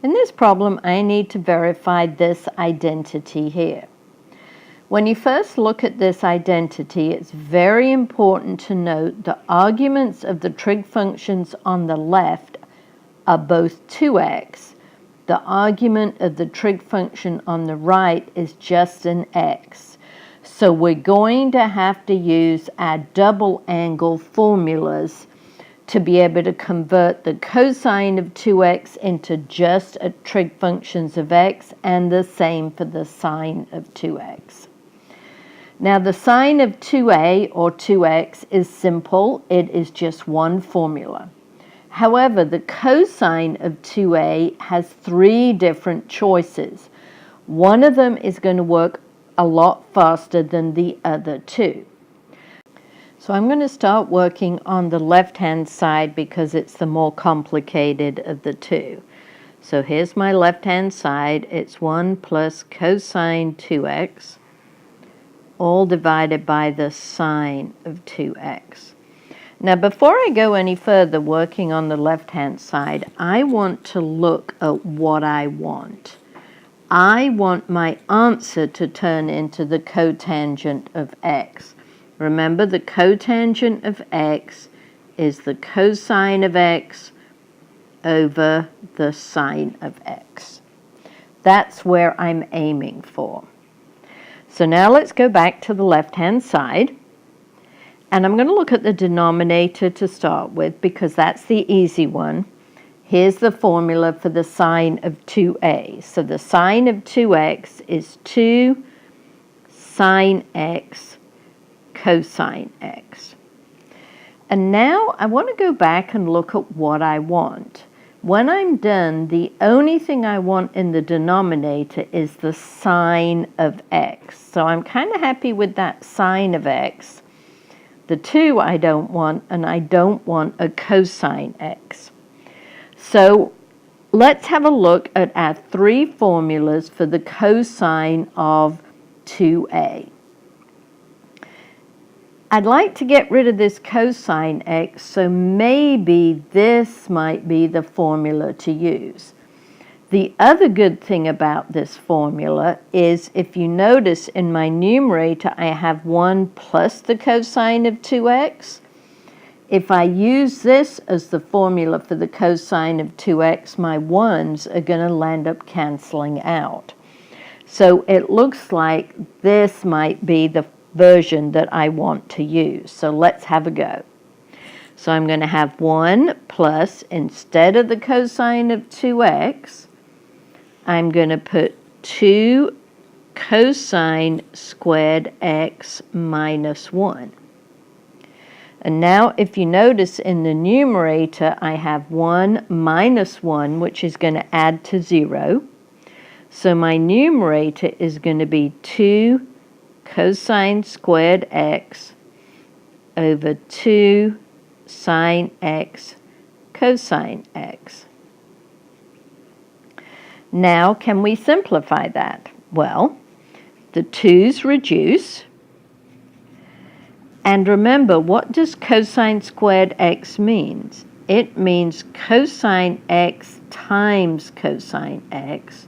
In this problem, I need to verify this identity here. When you first look at this identity, it's very important to note the arguments of the trig functions on the left are both 2x. The argument of the trig function on the right is just an x. So we're going to have to use our double angle formulas to be able to convert the cosine of 2x into just a trig functions of x, and the same for the sine of 2x. Now the sine of 2a or 2x is simple. It is just one formula. However, the cosine of 2a has 3 different choices. One of them is going to work a lot faster than the other 2. So I'm going to start working on the left-hand side because it's the more complicated of the 2. So here's my left-hand side. It's 1 plus cosine 2x, all divided by the sine of 2x. Now before I go any further working on the left-hand side, I want to look at what I want. I want my answer to turn into the cotangent of x. Remember, the cotangent of x is the cosine of x over the sine of x. That's where I'm aiming for. So now let's go back to the left-hand side. And I'm going to look at the denominator to start with because that's the easy one. Here's the formula for the sine of 2a. So the sine of 2x is 2 sine x cosine x. And now I want to go back and look at what I want. When I'm done, the only thing I want in the denominator is the sine of x. So I'm kind of happy with that sine of x. The 2 I don't want, and I don't want a cosine x. So let's have a look at our 3 formulas for the cosine of 2a. I'd like to get rid of this cosine x, so maybe this might be the formula to use. The other good thing about this formula is, if you notice in my numerator, I have 1 plus the cosine of 2x. If I use this as the formula for the cosine of 2x, my 1's are going to land up canceling out. So it looks like this might be the version that I want to use. So let's have a go. So I'm going to have 1 plus, instead of the cosine of 2x, I'm going to put 2 cosine squared x minus 1. And now if you notice in the numerator, I have 1 minus 1, which is going to add to 0. So my numerator is going to be 2 cosine squared x over 2 sine x cosine x. Now, can we simplify that? Well, the 2's reduce. And remember, what does cosine squared x means? It means cosine x times cosine x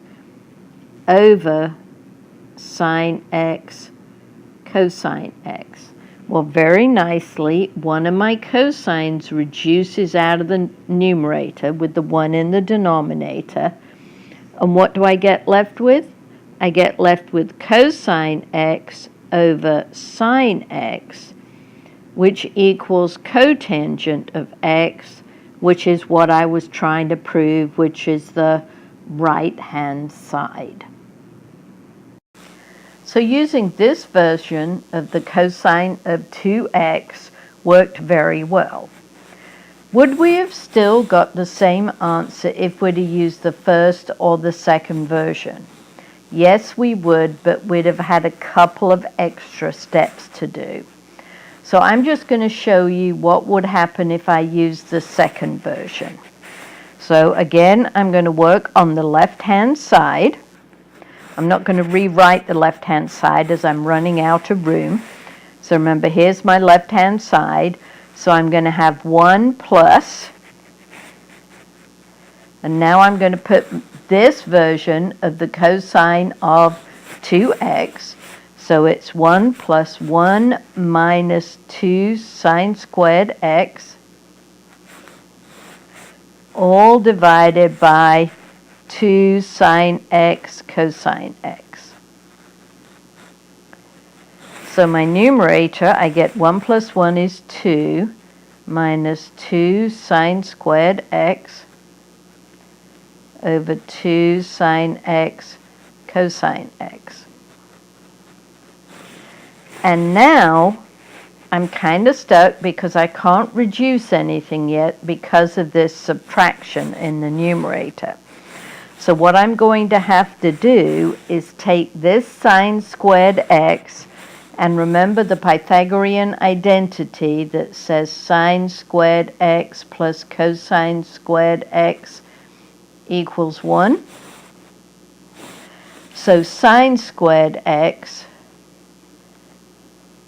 over sine x cosine x. Well, very nicely, one of my cosines reduces out of the numerator with the 1 in the denominator. And what do I get left with? I get left with cosine x over sine x, which equals cotangent of x, which is what I was trying to prove, which is the right-hand side. So using this version of the cosine of 2x worked very well. Would we have still got the same answer if we'd have used the first or the second version? Yes, we would, but we'd have had a couple of extra steps to do. So I'm just going to show you what would happen if I used the second version. So again, I'm going to work on the left-hand side. I'm not going to rewrite the left-hand side as I'm running out of room. So remember, here's my left-hand side. So I'm going to have 1 plus And now I'm going to put this version of the cosine of 2x. So it's 1 plus 1 minus 2 sine squared x, all divided by 2 sine x cosine x. So my numerator, I get 1 plus 1 is 2 minus 2 sine squared x over 2 sine x cosine x. And now I'm kind of stuck because I can't reduce anything yet because of this subtraction in the numerator. So what I'm going to have to do is take this sine squared x, and remember the Pythagorean identity that says sine squared x plus cosine squared x equals 1. So sine squared x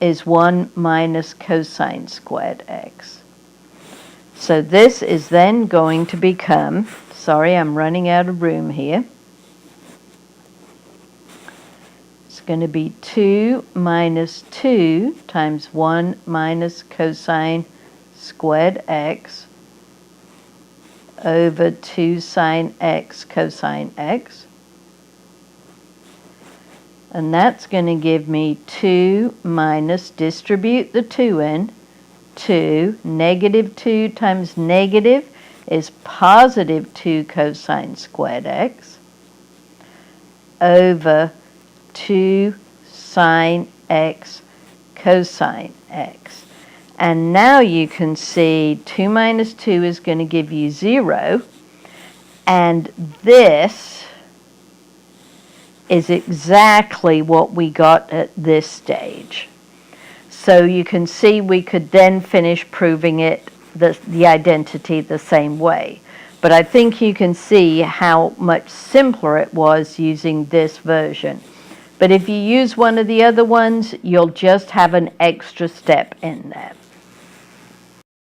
is 1 minus cosine squared x. So this is then going to become, sorry, I'm running out of room here. It's going to be 2 minus 2 times 1 minus cosine squared x over 2 sine x cosine x. And that's going to give me 2 minus, distribute the 2 in, 2, negative 2 times negative is positive 2 cosine squared x over 2 sine x cosine x. And now you can see 2 minus 2 is going to give you 0, and this is exactly what we got at this stage. So you can see we could then finish proving it, the identity, the same way. But I think you can see how much simpler it was using this version. But if you use one of the other ones, you'll just have an extra step in there.